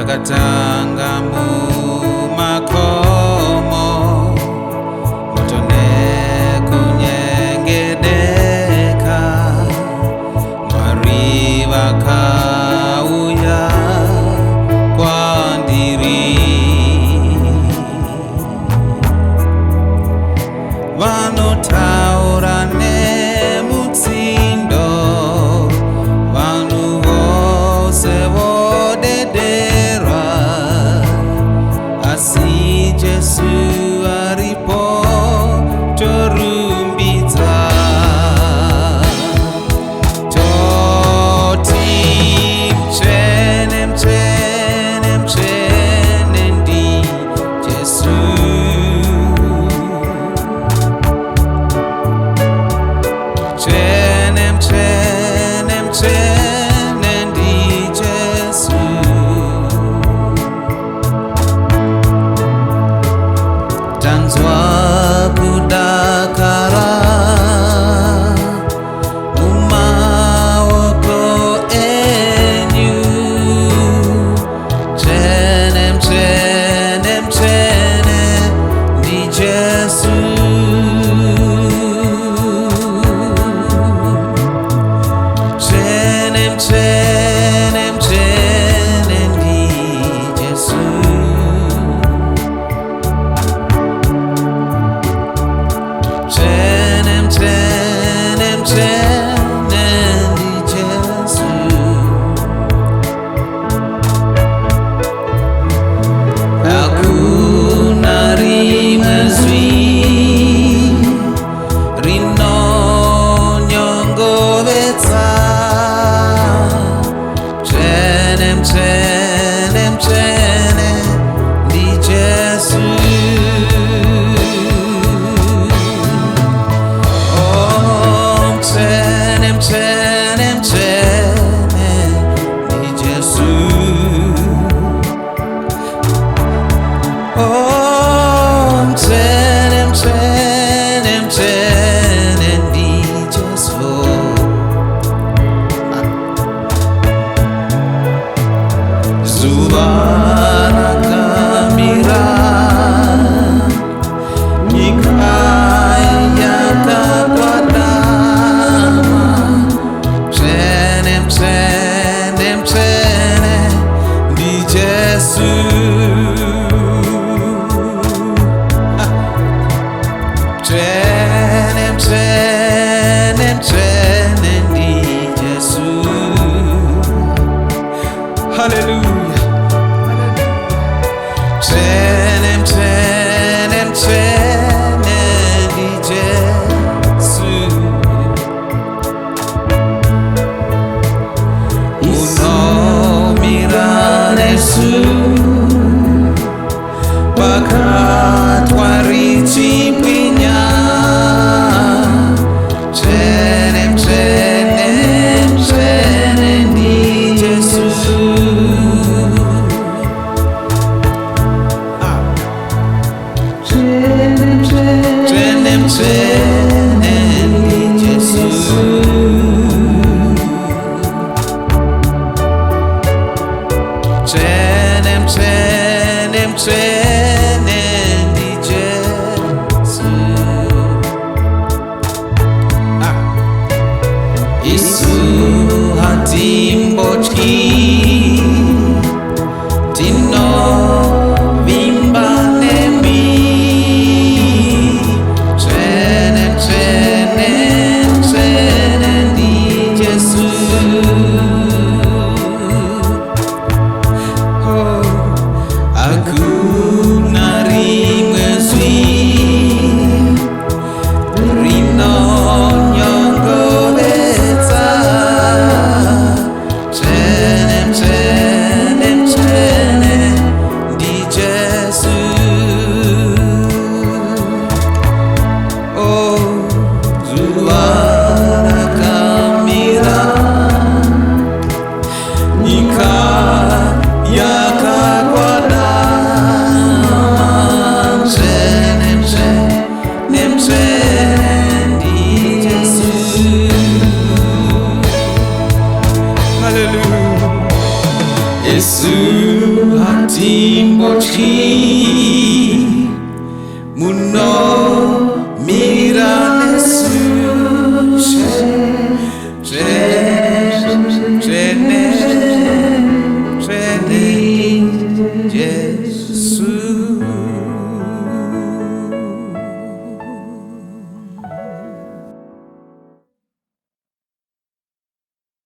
Takatanga mumakomo motone kunyengedeka Mwari vakauya kwandiri vanotaura nemutsindo vanhu vose vodedera asi Jesu aripo torumbidza toti mchene mchene mchene ndi Jesu mchene mchene mchene ndi Jesu tanzwa kudakara mumaoko enyu mchene mchene mchene ndi Jesu mchene mchene mchene ndi Jesu mchene mchene mchene ndi Jesu hakuna rimwe zwi rinonyongovedza mchene mchene mchene ndi Jesu mchene mchene mchene ndi Jesu mchene mchene mchene ndi Jesu zuva rakamira nyika yakagwadama mchene mchene mchene ndi Jesu mchene mchene mchene ndi Jesu hallelujah mchene mchene mchene ndi Jesu unomira Yesu pakatwarichipwinya mchene mchene mchene ndi Jesu mchene mchene mchene ndi Jesu mchene mchene mchene ndi Jesu Isu hatimbotyi tinovimba nemi mchene mchene mchene ndi Jesu hakuna rimwe zwi rinonyongovedza mchene mchene mchene ndi Jesu zuva rakamira nyika yakagwadama mchene mchene mchene ndi Jesu hallelujah Yesu hatimbochi muno